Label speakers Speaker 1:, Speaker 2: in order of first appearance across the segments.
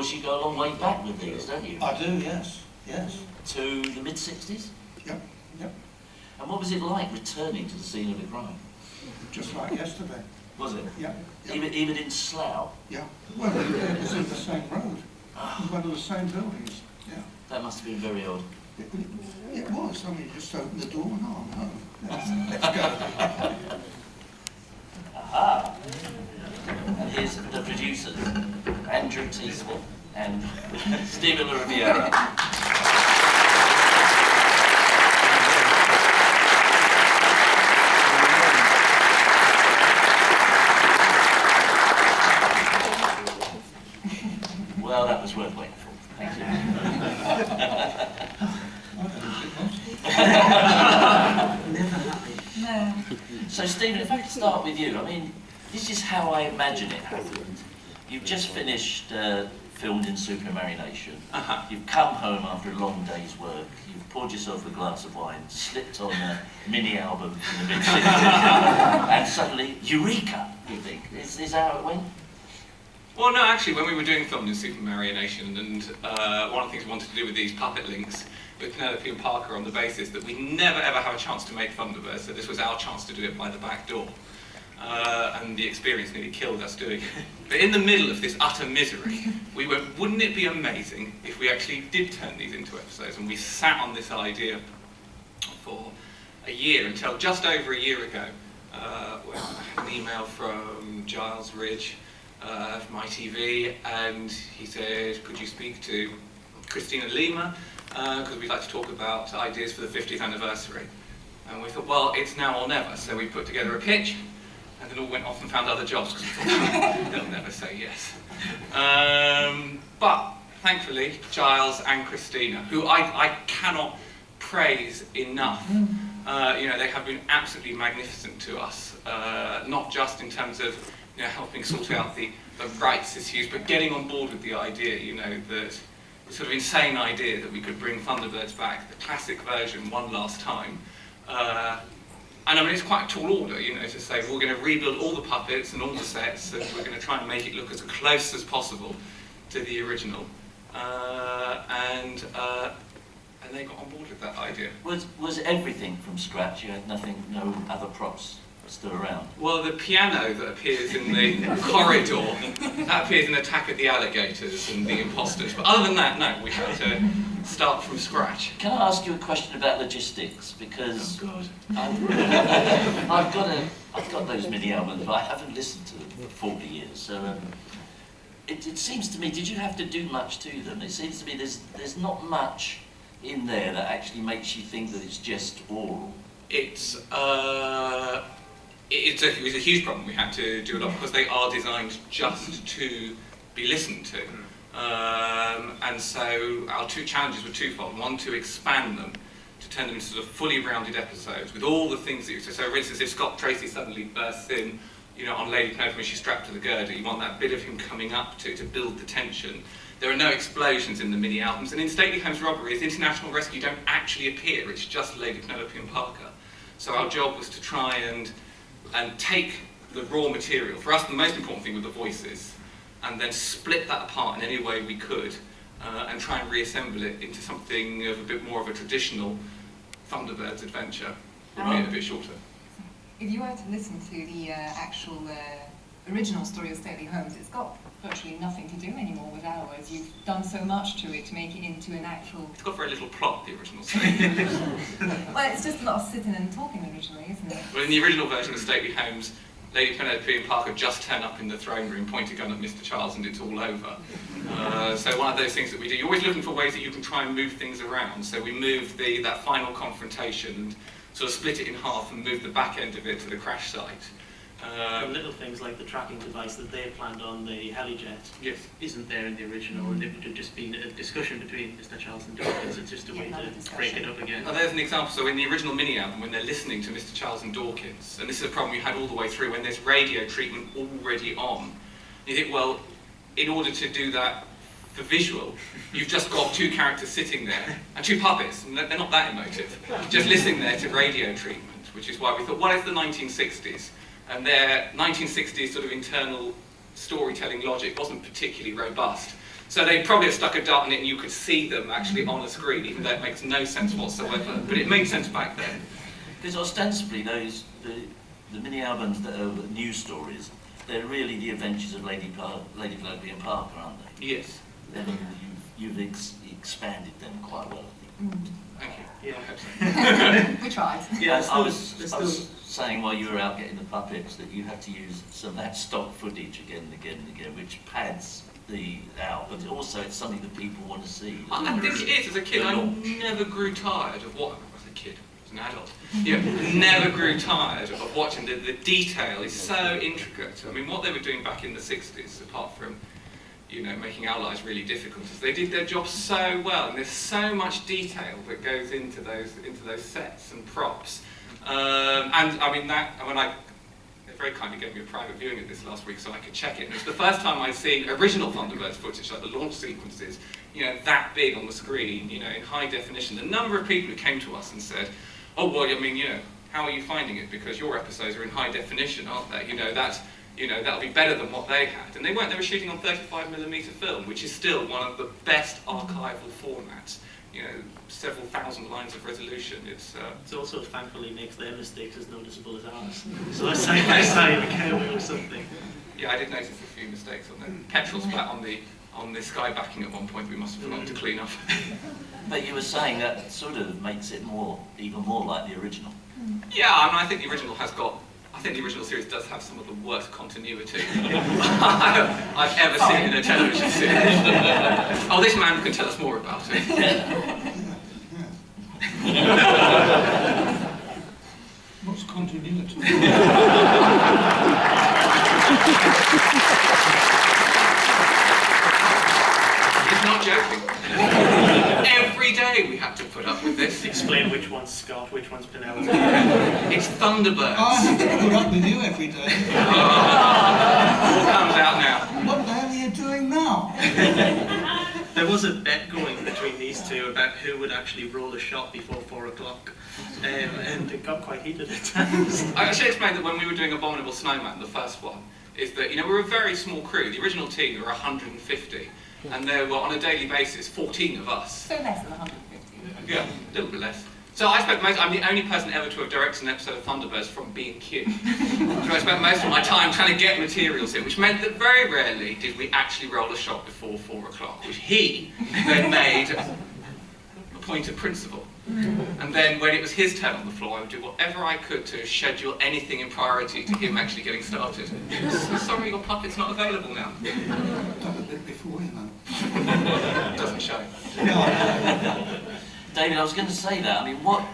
Speaker 1: course, you go a long way back with these, don't you?
Speaker 2: I do, yes, yes.
Speaker 1: To the mid-60s?
Speaker 2: Yep, yep.
Speaker 1: And what was it like returning to the scene of the crime?
Speaker 2: Just like yesterday.
Speaker 1: Was it?
Speaker 2: Yeah. Yep.
Speaker 1: Even in Slough?
Speaker 2: Yeah. Well, it was in the same road. It was one of the same buildings. Yeah.
Speaker 1: That must have been very odd.
Speaker 2: It was. I mean, you just opened the door and I'm home. Let's go.
Speaker 1: Aha! And here's the producers, Andrew Teaswell and Stephen Rivière. Well, that was worth waiting for. Thank you.
Speaker 3: Never happy.
Speaker 4: No.
Speaker 1: So, Stephen, if I could start with you, I mean, this is how I imagine it happened. You've just finished filmed in Supernumerary Nation. You've come home after a long day's work. You've poured yourself a glass of wine, slipped on a mini album in the mid-60s, and suddenly, eureka, you think. Is how it went?
Speaker 5: Well, no, actually, when we were doing film in Supernumerary Nation, and one of the things we wanted to do with these puppet links with Penelope and Parker on the basis that we never ever have a chance to make Thunderbirds, so this was our chance to do it by the back door. And the experience nearly killed us doing it. But in the middle of this utter misery, we went, wouldn't it be amazing if we actually did turn these into episodes? And we sat on this idea for a year, until just over a year ago, when I had an email from Giles Ridge, from ITV, and he said, could you speak to Christina Lima, because we'd like to talk about ideas for the 50th anniversary. And we thought, well, it's now or never, so we put together a pitch, and then all went off and found other jobs, because we thought, they'll never say yes. But thankfully, Giles and Christina, who I cannot praise enough, you know, they have been absolutely magnificent to us, not just in terms of helping sort out the rights issues, but getting on board with the idea, that the sort of insane idea that we could bring Thunderbirds back, the classic version, one last time. And I mean, it's quite a tall order, to say we're going to rebuild all the puppets and all the sets, and we're going to try and make it look as close as possible to the original. And they got on board with that idea.
Speaker 1: Was everything from scratch? You had nothing, no other props still around?
Speaker 5: Well, the piano that appears in the corridor, that appears in Attack of the Alligators and the Imposters. But other than that, no, we had to start from scratch.
Speaker 1: Can I ask you a question about logistics? Because
Speaker 5: oh God,
Speaker 1: I've got those mini albums, but I haven't listened to them for 40 years. So it seems to me, did you have to do much to them? It seems to me there's not much in there that actually makes you think that it's just oral.
Speaker 5: It was a huge problem. We had to do a lot because they are designed just to be listened to. And so our two challenges were twofold. One, to expand them, to turn them into sort of fully rounded episodes with all the things that you... So for instance, if Scott Tracy suddenly bursts in, on Lady Penelope when she's strapped to the girder, you want that bit of him coming up to build the tension. There are no explosions in the mini albums, and in Stately Homes Robberies, International Rescue don't actually appear, it's just Lady Penelope and Parker. So our job was to try and take the raw material. For us, the most important thing were the voices, and then split that apart in any way we could, and try and reassemble it into something of a bit more of a traditional Thunderbirds adventure, albeit a bit shorter.
Speaker 4: If you were to listen to the actual original story of Stately Homes, it's got virtually nothing to do anymore with ours. You've done so much to it to make it into an actual...
Speaker 5: It's got very little plot, the original story.
Speaker 4: Well, it's just a lot of sitting and talking originally, isn't it?
Speaker 5: Well, in the original version of Stately Homes, Lady Penelope and Parker just turn up in the throne room, point a gun at Mr. Charles, and it's all over. So one of those things that we do, you're always looking for ways that you can try and move things around. So we moved that final confrontation and sort of split it in half and moved the back end of it to the crash site.
Speaker 3: The little things like the tracking device that they had planned on the helijet isn't there in the original, and it would have just been a discussion between Mr. Charles and Dawkins. It's just a way to break it up again.
Speaker 5: Now there's an example. So in the original mini-album, when they're listening to Mr. Charles and Dawkins, and this is a problem you had all the way through, when there's radio treatment already on, you think, well, in order to do that for visual, you've just got two characters sitting there, and two puppets, and they're not that emotive. Just listening there to radio treatment, which is why we thought, well, it's the 1960s. And their 1960s sort of internal storytelling logic wasn't particularly robust. So they probably have stuck a dart in it and you could see them actually on a screen, even though it makes no sense whatsoever. But it made sense back then.
Speaker 1: Because ostensibly the mini albums that are news stories, they're really the adventures of Lady Fladby and Parker, aren't they?
Speaker 5: Yes.
Speaker 1: Then you've expanded them quite well, I think.
Speaker 5: Thank you.
Speaker 3: Yeah.
Speaker 4: We tried.
Speaker 3: Yeah,
Speaker 1: I was saying while you were out getting the puppets that you have to use some of that stock footage again and again and again, which pads out, but also it's something that people want to see.
Speaker 5: I think it is. As a kid, I never grew tired of what. As a kid, as an adult, never grew tired of watching. The detail is so intricate. I mean, what they were doing back in the 60s, apart from making our lives really difficult, is they did their job so well, and there's so much detail that goes into those sets and props. And I mean they very kindly gave me a private viewing of this last week so I could check it. And it's the first time I've seen original Thunderbirds footage, like the launch sequences, that big on the screen, in high definition. The number of people who came to us and said, "Oh well, I mean, how are you finding it? Because your episodes are in high definition, aren't they? That'll be better than what they had." And they weren't. They were shooting on 35mm film, which is still one of the best archival formats. Several thousand lines of resolution. It
Speaker 3: also thankfully makes their mistakes as noticeable as ours. So I say a camera or something.
Speaker 5: Yeah, I did notice a few mistakes on the petrol splat on the sky backing at one point. We must have forgotten to clean up.
Speaker 1: But you were saying that sort of makes it even more like the original.
Speaker 5: Yeah, I mean, I think the original series does have some of the worst continuity I've ever seen in a television series. Oh, this man can tell us more about it.
Speaker 2: What's continuity?
Speaker 5: He's not joking. Every day we have to put up with this.
Speaker 3: Explain which one's Scott, which one's Penelope.
Speaker 5: It's Thunderbirds.
Speaker 2: I have to put up with you every day.
Speaker 5: All comes out now.
Speaker 2: What the hell are you doing now?
Speaker 3: There was a bet going between these two about who would actually roll a shot before 4 o'clock, and it got quite heated at times.
Speaker 5: I should explain that when we were doing Abominable Snowman, the first one, is that we were a very small crew. The original team were 150, and there were on a daily basis 14 of us.
Speaker 4: So less than 150.
Speaker 5: Yeah, a little bit less. So I'm the only person ever to have directed an episode of Thunderbirds from B&Q. So I spent most of my time trying to get materials in, which meant that very rarely did we actually roll a shot before 4 o'clock, which he then made a point of principle. And then when it was his turn on the floor, I would do whatever I could to schedule anything in priority to him actually getting started. So sorry, your puppet's not available now.
Speaker 2: I've done a bit before,
Speaker 5: It doesn't show.
Speaker 1: David, I was going to say that. I mean, what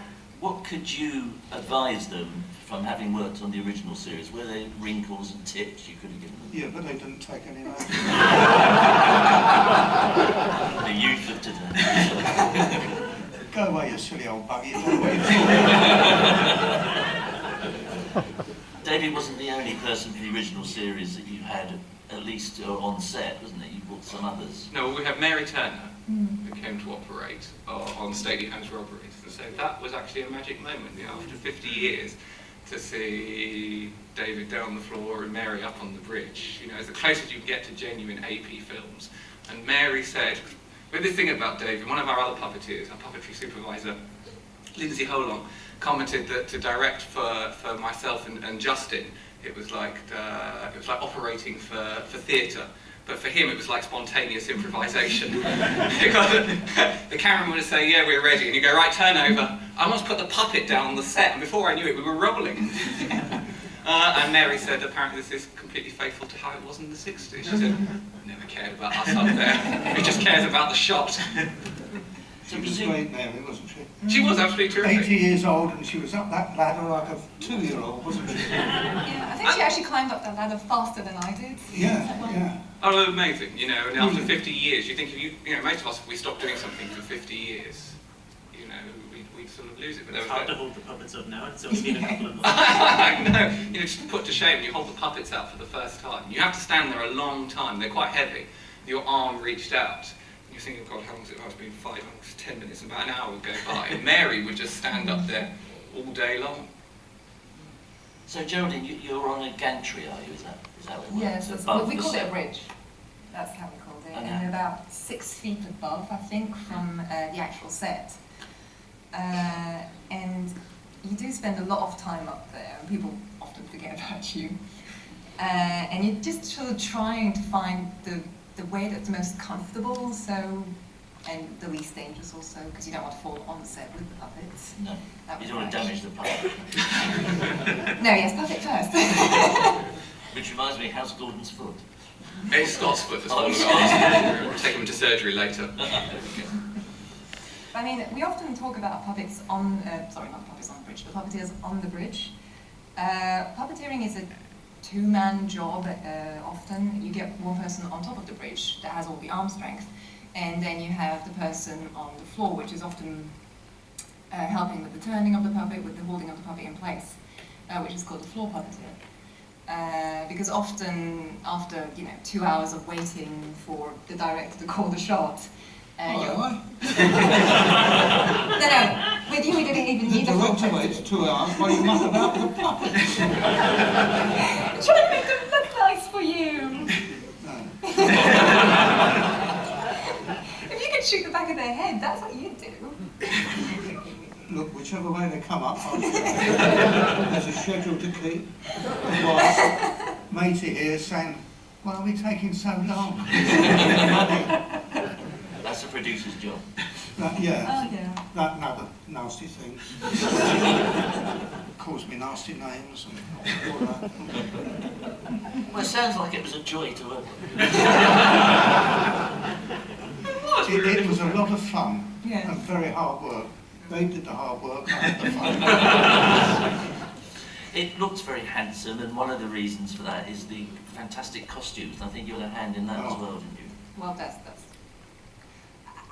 Speaker 1: could you advise them from having worked on the original series? Were there wrinkles and tips you could have given them?
Speaker 2: Yeah, but they didn't take any notice.
Speaker 1: The youth of today.
Speaker 2: Go away, you silly old buggy. You don't know what you're talking about.
Speaker 1: David wasn't the only person for the original series that you had at least on set, wasn't it? You brought some others.
Speaker 5: No, we have Mary Turner, who came to operate on Stately Homes Robberies. And so that was actually a magic moment, after 50 years, to see David down on the floor and Mary up on the bridge. It's the closest you can get to genuine AP films. And Mary said, with this thing about David, one of our other puppeteers, our puppetry supervisor, Lindsay Holong, commented that to direct for myself and Justin, it was like operating for theatre. But for him, it was like spontaneous improvisation. Because the cameraman would say, "Yeah, we're ready," and you go, "Right, turn over." I almost put the puppet down on the set, and before I knew it, we were rolling. And Mary said, apparently this is completely faithful to how it was in the 60s. She said, "Never cared about us up there. He just cares about the shot."
Speaker 2: She was great, Mary, wasn't she?
Speaker 5: She was absolutely terrific.
Speaker 2: 80 years old, and she was up that ladder like a 2-year-old, wasn't she?
Speaker 4: Yeah, I think she actually climbed up that ladder faster than I did.
Speaker 2: Yeah.
Speaker 5: Oh, amazing, and after 50 years, you think if most of us, if we stop doing something for 50 years, we'd sort of lose it. But
Speaker 3: it's hard to hold the puppets up now, it's only been a couple of months.
Speaker 5: I know, just put to shame when you hold the puppets out for the first time. You have to stand there a long time, they're quite heavy, your arm reached out. You're thinking, God, how long has it been? It's been 5 minutes, 10 minutes, about an hour would go by. And Mary would just stand up there all day long.
Speaker 1: So Geraldine, you're on a gantry, are you? Is that what it was?
Speaker 4: Yes, we call it a bridge. That's how we call and they're about 6 feet above, I think, from the actual set. And you do spend a lot of time up there, and people often forget about you. And you're just sort of trying to find the way that's most comfortable, and the least dangerous also, because you don't want to fall on the set with the puppets.
Speaker 1: No, you don't want to damage the puppet.
Speaker 4: No, yes, puppet first.
Speaker 1: Which reminds me, how's Gordon's foot?
Speaker 5: It's Scott's foot that's fallen
Speaker 1: Oh,
Speaker 5: off. Take him to surgery later.
Speaker 4: I mean, we often talk about puppets on, sorry, not puppets on the bridge, but puppeteers on the bridge. Puppeteering is a two-man job often. You get one person on top of the bridge that has all the arm strength, and then you have the person on the floor, which is often helping with the turning of the puppet, with the holding of the puppet in place, which is called the floor puppeteer. Because often, after 2 hours of waiting for the director to call the shot,
Speaker 2: What?
Speaker 4: no, with you we didn't even need
Speaker 2: The
Speaker 4: the full
Speaker 2: director waits 2 hours while you muck about the puppets.
Speaker 4: Trying to make them look nice for you.
Speaker 2: No.
Speaker 4: If you could shoot the back of their head, that's what you'd do.
Speaker 2: Look, whichever way they come up, I'll there's a schedule to keep. Otherwise, matey here saying, why are we taking so long?
Speaker 1: That's the producer's job.
Speaker 2: Yeah,
Speaker 4: Oh yeah.
Speaker 2: that another nasty thing. Calls me nasty names and all that.
Speaker 1: Well, it sounds like it was a joy to work with.
Speaker 2: It was a lot of fun
Speaker 4: Yeah.
Speaker 2: and very hard work. They did the hard work, I had the fun.
Speaker 1: It looks very handsome, and one of the reasons for that is the fantastic costumes. I think you had a hand in that as well, didn't you?
Speaker 4: Well, that's.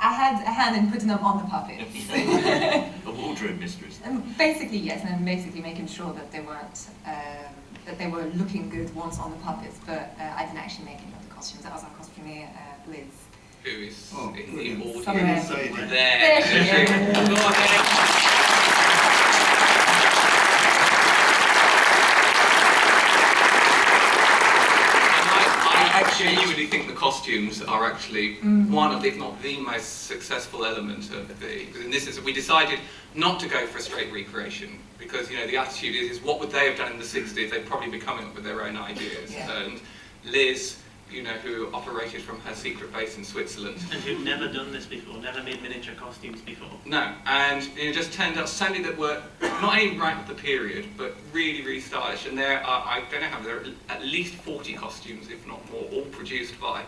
Speaker 4: I had a hand in putting them on the puppets.
Speaker 1: A wardrobe mistress.
Speaker 4: And basically, yes, and basically making sure that they weren't, that they were looking good once on the puppets, but I didn't actually make any of the costumes. That was our costumier, Liz.
Speaker 5: Who is
Speaker 2: Oh,
Speaker 5: in the
Speaker 2: brilliant.
Speaker 5: audience?
Speaker 4: Somewhere.
Speaker 5: There.
Speaker 4: There she is.
Speaker 5: Go ahead. I genuinely think the costumes are actually one of, if not the most successful element of the. And this is, we decided not to go for a straight recreation because the attitude is what would they have done in the 60s? They'd probably be coming up with their own ideas.
Speaker 4: Yeah.
Speaker 5: And Liz, who operated from her secret base in Switzerland.
Speaker 3: And who'd never done this before, never made miniature costumes before.
Speaker 5: No, and it just turned out suddenly that were not only right at the period, but really, really stylish. And there are, I don't know how, there are at least 40 costumes, if not more, all produced by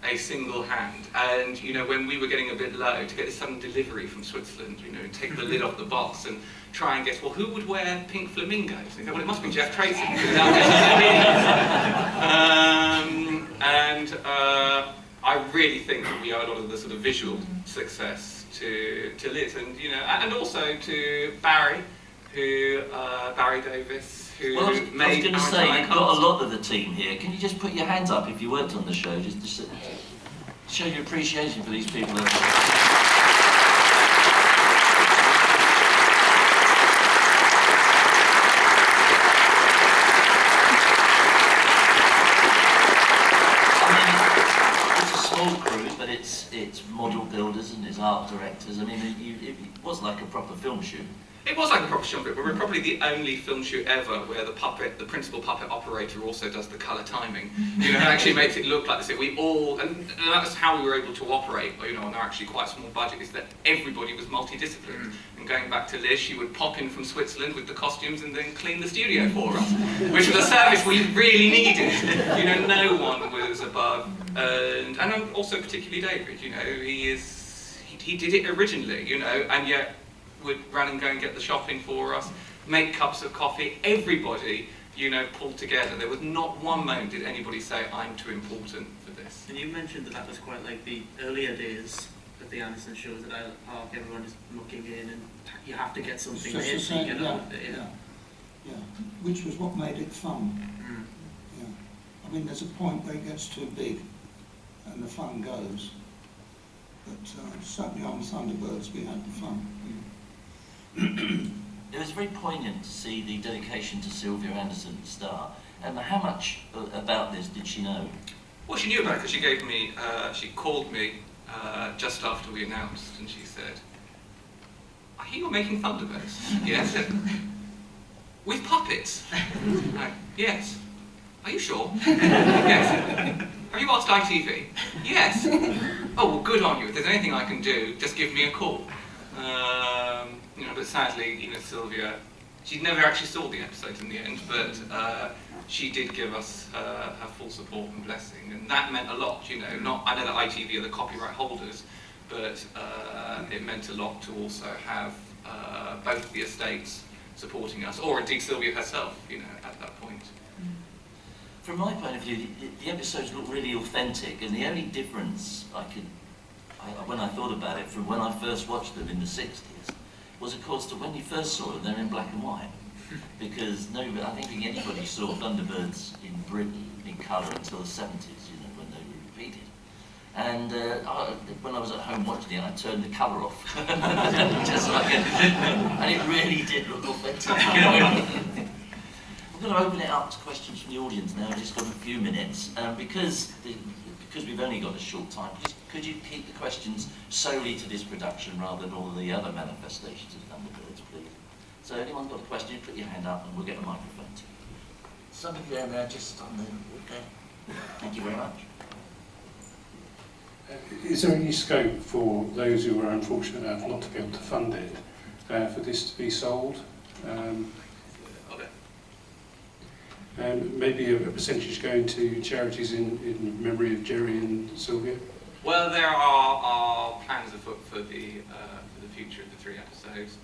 Speaker 5: a single hand. And when we were getting a bit low, to get this sudden delivery from Switzerland, take the lid off the box and try and guess, well, who would wear pink flamingos? And go, well, it must be Jeff Tracy. And I really think that we owe a lot of the sort of visual success to Liz, and also to Barry, Barry Davis, who
Speaker 1: Well, I was
Speaker 5: made
Speaker 1: going to
Speaker 5: our
Speaker 1: say,
Speaker 5: entire
Speaker 1: you've got a
Speaker 5: cast.
Speaker 1: lot of the team here. Can you just put your hands up if you worked on the show, just to show your appreciation for these people? Crew, but it's model builders and it's art directors. I mean, it was like a proper film shoot.
Speaker 5: It was like a proper film shoot, but we're probably the only film shoot ever where the principal puppet operator also does the colour timing. It actually makes it look like this. We all, and that's how we were able to operate, on our actually quite small budget, is that everybody was multidisciplined. And going back to Liz, she would pop in from Switzerland with the costumes and then clean the studio for us, which was a service we really needed. No one was above, and also particularly David. He did it originally, and yet would run and go and get the shopping for us, make cups of coffee. Everybody, pulled together. There was not one moment did anybody say, I'm too important for this.
Speaker 3: And you mentioned that was quite like the earlier days of the Anderson shows at Island Park. Everyone is mucking in and you have to get something
Speaker 2: It's
Speaker 3: there
Speaker 2: just
Speaker 3: so you get
Speaker 2: yeah,
Speaker 3: on with it.
Speaker 2: yeah, which was what made it fun.
Speaker 3: Mm.
Speaker 2: Yeah. I mean, there's a point where it gets too big and the fun goes. But certainly on Thunderbirds we had the fun.
Speaker 1: It was very poignant to see the dedication to Sylvia Anderson at the start. And how much about this did she know?
Speaker 5: Well, she knew about it because she gave me, she called me just after we announced, and she said, "I hear you're making Thunderbirds." Yes. With puppets? Yes. Are you sure? Yes. Have you watched ITV? Yes. Oh, well, good on you. If there's anything I can do, just give me a call. You know, but sadly, you know, Sylvia, she never actually saw the episode in the end, but she did give us her full support and blessing, and that meant a lot, you know. I know that ITV are the copyright holders, but it meant a lot to also have both the estates supporting us, or indeed Sylvia herself, you know, at that point.
Speaker 1: From my point of view, the episodes look really authentic, and the only difference when I thought about it from when I first watched them in the 60s, was of course that when you first saw them, they're in black and white. Because I don't think anybody saw Thunderbirds in Britain in colour until the 70s, you know, when they were repeated. And when I was at home watching it, I turned the colour off. Just like and it really did look authentic. You know? I'm going to open it up to questions from the audience now. I've just got a few minutes. Because we've only got a short time, could you keep the questions solely to this production rather than all the other manifestations of Thunderbirds, please? So anyone got a question, put your hand up and we'll get a microphone to you. Some of you down there just on the okay. Thank you very much.
Speaker 6: Is there any scope for those who are unfortunate enough not to be able to fund it, for this to be sold? And maybe a percentage going to charities in memory of Jerry and Sylvia?
Speaker 5: Well, there are plans afoot for the future of the 3 episodes,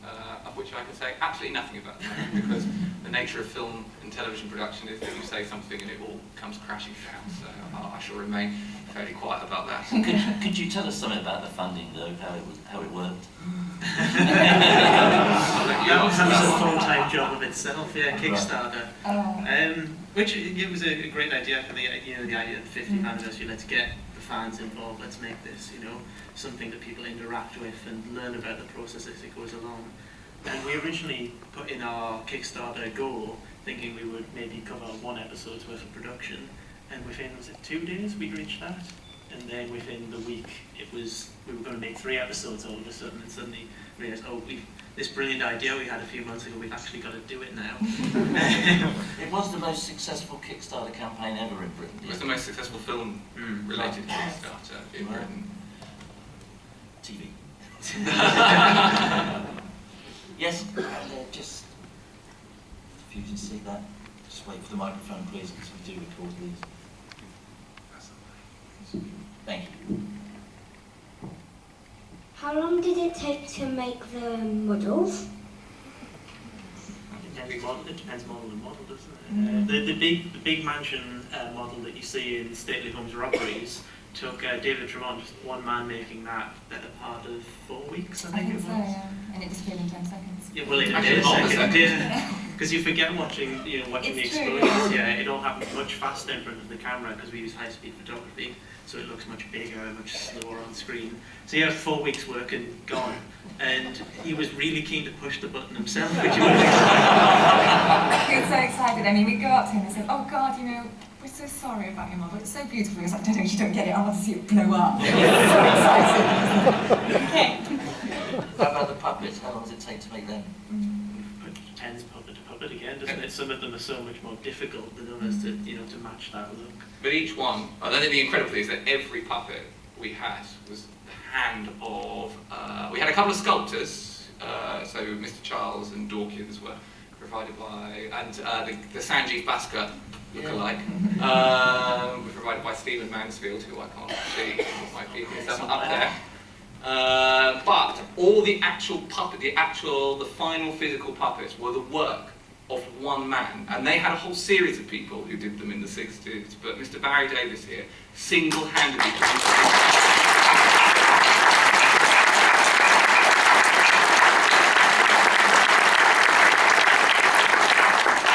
Speaker 5: of which I can say absolutely nothing about them, because the nature of film and television production is that you say something and it all comes crashing down, so I shall remain fairly quiet about that.
Speaker 1: Could you tell us something about the funding, though, how it worked?
Speaker 3: That was a full-time job of itself, yeah, Kickstarter.
Speaker 4: Oh.
Speaker 3: Which it was a great idea for the idea of the 50th anniversary. Let's get the fans involved. Let's make this, you know, something that people interact with and learn about the process as it goes along. And we originally put in our Kickstarter goal, thinking we would maybe cover 1 episode's worth of production, and within, was it 2 days, we'd reached that. And then within the week, we were going to make 3 episodes all of a sudden, and suddenly realised, oh, this brilliant idea we had a few months ago, we've actually got to do it now.
Speaker 1: It was the most successful Kickstarter campaign ever in Britain.
Speaker 5: It was the most successful film-related Kickstarter in Britain.
Speaker 1: TV. Yes, and just, if you can see that, just wait for the microphone, please, because we do record these. Thank you.
Speaker 7: How long did it take to make the models?
Speaker 3: It depends model to model, doesn't it? The big mansion model that you see in stately homes robberies took David Tremont, just one man making that better part of 4 weeks, I think it was.
Speaker 4: So, yeah. And it disappeared in 10 seconds.
Speaker 3: Yeah, well, it did. Because you forget watching the explosions. Yeah, it all happens much faster in front of the camera because we use high-speed photography, so it looks much bigger and much slower on screen. So yeah, 4 weeks work and gone. And he was really keen to push the button himself, which he was
Speaker 4: He was so excited. I mean, we'd go up to him and say, "Oh God, you know, we're so sorry about your model. It's so beautiful." He was like, "No, you don't get it. I want to see it blow up." He was so excited. Okay.
Speaker 1: How about the puppets? How long does it take to make them?
Speaker 3: Depends puppet to puppet again, doesn't it? Some of them are so much more difficult than others to match that look.
Speaker 5: But each one, I think the incredible thing is that every puppet we had was the hand of, we had a couple of sculptors, so Mr. Charles and Dawkins were provided by, and the Sanjeev Bhaskar look-alike, were provided by Stephen Mansfield, who I can't see, might be up there. But all the actual puppet, the final physical puppets were the work of one man, and they had a whole series of people who did them in the 60s, but Mr. Barry Davis here single-handedly produced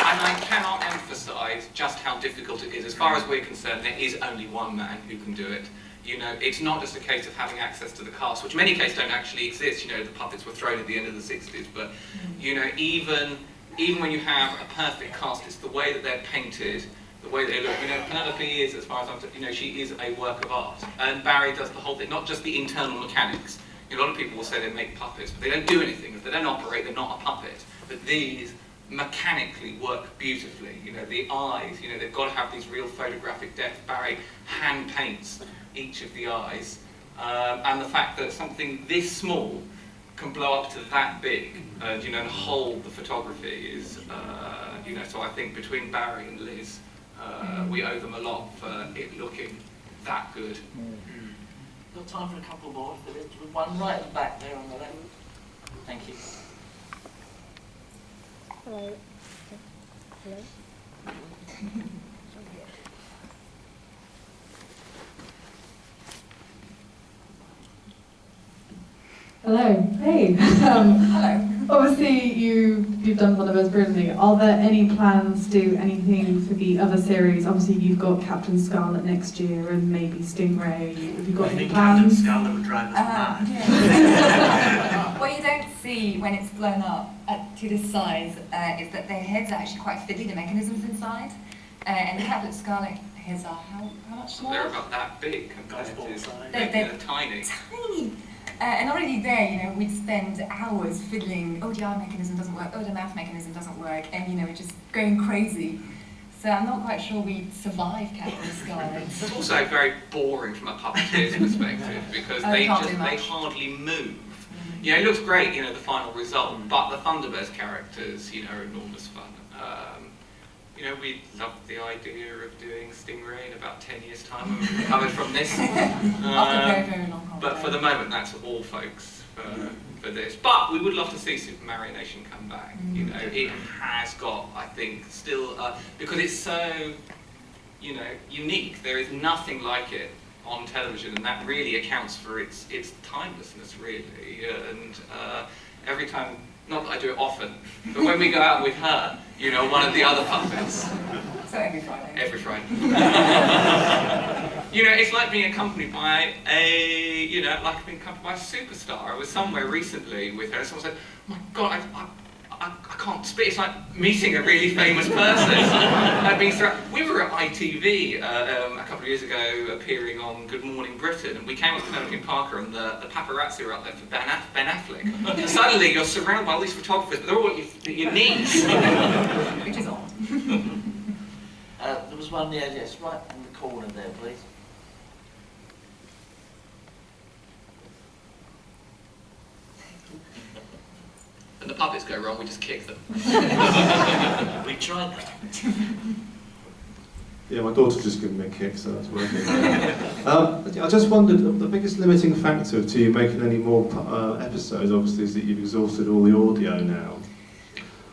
Speaker 5: and I cannot emphasise just how difficult it is. As far as we're concerned, there is only one man who can do it. You know, it's not just a case of having access to the cast, which in many cases don't actually exist. You know, the puppets were thrown at the end of the 60s, but, you know, even when you have a perfect cast, it's the way that they're painted, the way they look. You know, Penelope is, as far as I'm, you know, she is a work of art, and Barry does the whole thing, not just the internal mechanics. You know, a lot of people will say they make puppets, but they don't do anything. If they don't operate, they're not a puppet. But these mechanically work beautifully. You know, the eyes, you know, they've got to have these real photographic depth. Barry hand paints each of the eyes, and the fact that something this small can blow up to that big, and you know, and hold the photography is, you know. So I think between Barry and Liz, we owe them a lot for it looking that good.
Speaker 1: Got time for a couple more? One right at the back there on the left. Thank you.
Speaker 8: Hello. Hello.
Speaker 9: Hello. Hey.
Speaker 4: Hello.
Speaker 9: Obviously, you've done Thunderbirds brilliantly. Are there any plans to do anything for the other series? Obviously, you've got Captain Scarlet next year and maybe Stingray. Have you got any plans?
Speaker 3: Captain Scarlet would drive us mad.
Speaker 4: Yeah. What you don't see when it's blown up to this size is that their heads are actually quite fiddly, the mechanisms inside. And the Captain Scarlet heads are how much smaller?
Speaker 5: They're about that big compared to
Speaker 4: They're
Speaker 5: tiny.
Speaker 4: Tiny. And already there, you know, we'd spend hours fiddling, oh, the arm mechanism doesn't work, oh, the mouth mechanism doesn't work, and, you know, we're just going crazy. So I'm not quite sure we'd survive Captain Scarlet.
Speaker 5: It's also very boring from a puppeteer's perspective, because they hardly move. You know, it looks great, you know, the final result, but the Thunderbirds characters, you know, are enormous fun. You know, we loved the idea of doing Stingray in about 10 years' time when we recovered from this.
Speaker 4: After very, very long holiday.
Speaker 5: But for the moment, that's all, folks, for this. But we would love to see Super Mario Nation come back. You know, it has got, I think, still, because it's so, you know, unique. There is nothing like it on television, and that really accounts for its timelessness, really. And every time, not that I do it often, but when we go out with her, you know, one of the other puppets.
Speaker 4: So every Friday.
Speaker 5: Every Friday. You know, it's like being accompanied by a, you know, like being accompanied by a superstar. I was somewhere recently with her, and someone said, oh my God, I can't speak. It's like meeting a really famous person. We were at ITV a couple of years ago, appearing on Good Morning Britain, and we came up with Penelope Parker, and the paparazzi were out there for Ben Affleck. And suddenly you're surrounded by all these photographers, but they're all at your knees.
Speaker 4: Which is odd.
Speaker 1: There was one there, yes, right in the corner there, please.
Speaker 5: And the puppets go wrong, we just kick them.
Speaker 1: We tried that.
Speaker 10: Yeah, my daughter's just given me a kick, so that's working. I just wondered, the biggest limiting factor to you making any more episodes, obviously, is that you've exhausted all the audio now.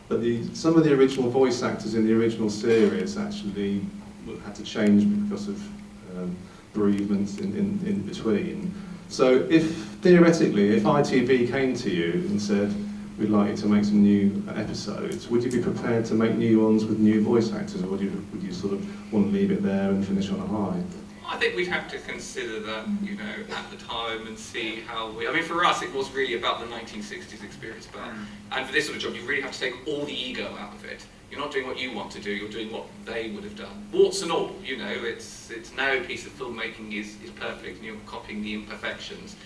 Speaker 10: But some of the original voice actors in the original series actually had to change because of bereavements in between. So theoretically, if ITV came to you and said, we'd like you to make some new episodes, would you be prepared to make new ones with new voice actors, or would you sort of want to leave it there and finish on a high?
Speaker 5: I think we'd have to consider that, you know, at the time and see how I mean, for us, it was really about the 1960s experience, but, and for this sort of job, you really have to take all the ego out of it. You're not doing what you want to do, you're doing what they would have done. Warts and all, you know, it's no piece of filmmaking is perfect, and you're copying the imperfections.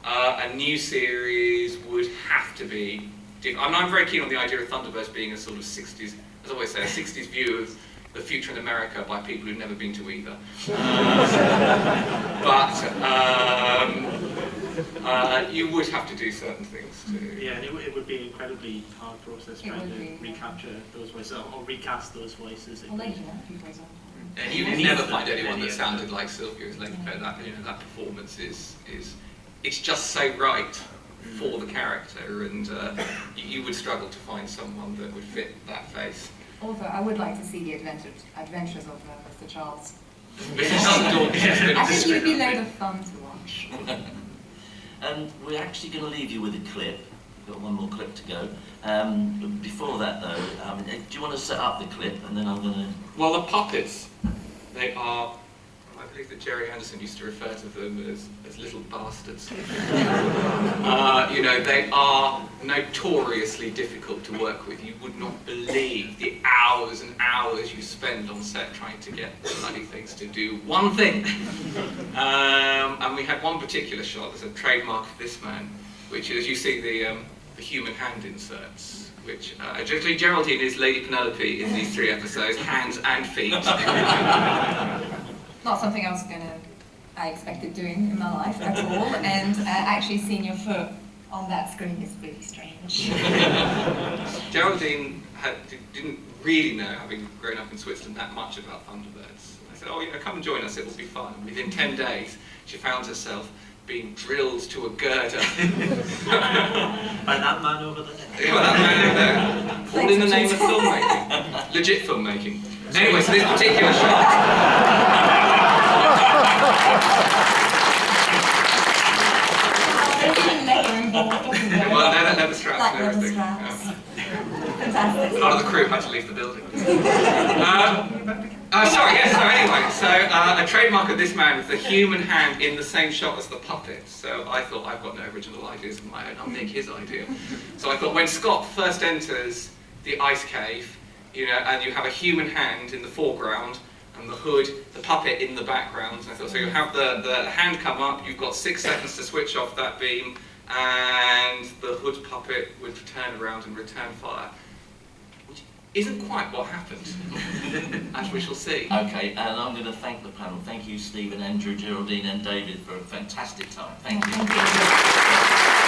Speaker 5: A new series would have to be different. I'm very keen on the idea of Thunderbirds being a sort of 60s, as I always say, a 60s view of the future in America by people who've never been to either. But you would have to do certain things too.
Speaker 3: Yeah, and it would be an incredibly hard process trying to recapture those voices, or recast those voices.
Speaker 4: Well, Lady Murphy, for example.
Speaker 5: And you would never find anyone that sounded like Sylvia as Lady Fair. That, you know, that performance is it's just so right for the character, and you would struggle to find someone that would fit that face.
Speaker 4: Although I would like to see the adventures of Mr. Charles.
Speaker 5: I
Speaker 4: think it would be a load of fun to watch.
Speaker 1: And we're actually going to leave you with a clip. We've got one more clip to go. But before that, though, do you want to set up the clip, and then I'm going to...
Speaker 5: Well, the puppets, they are... I believe that Jerry Anderson used to refer to them as little bastards. You know, they are notoriously difficult to work with. You would not believe the hours and hours hours you spend on set trying to get bloody things to do one thing. And we had one particular shot, there's a trademark of this man, which is, you see the human hand inserts, which actually Geraldine is Lady Penelope in these 3 episodes, hands and feet.
Speaker 4: Not something I expected doing in my life at all, and actually seeing your foot on that screen is really strange.
Speaker 5: Geraldine didn't really know, having grown up in Switzerland, that much about Thunderbirds. I said, oh, come and join us, it will be fun. And within 10 days, she found herself being drilled to a girder.
Speaker 3: By that man over there.
Speaker 5: Yeah, well, that man over there. All in the name of filmmaking. Legit filmmaking. Anyway, so this particular shot. Well, no, leather straps
Speaker 4: Like
Speaker 5: and everything.
Speaker 4: leather straps. Fantastic.
Speaker 5: A lot of the crew had to leave the building. Sorry, yes, so anyway, so a trademark of this man is the human hand in the same shot as the puppet. So I thought, I've got no original ideas of my own, I'll make his idea. So I thought when Scott first enters the ice cave, you know, and you have a human hand in the foreground, and the hood, the puppet in the background. And I thought, so you have the hand come up, you've got 6 seconds to switch off that beam, and the hood puppet would turn around and return fire. Which isn't quite what happened, as we shall see.
Speaker 1: Okay, and I'm going to thank the panel. Thank you, Stephen, Andrew, Geraldine and David for a fantastic time. Thank you.
Speaker 4: Thank you.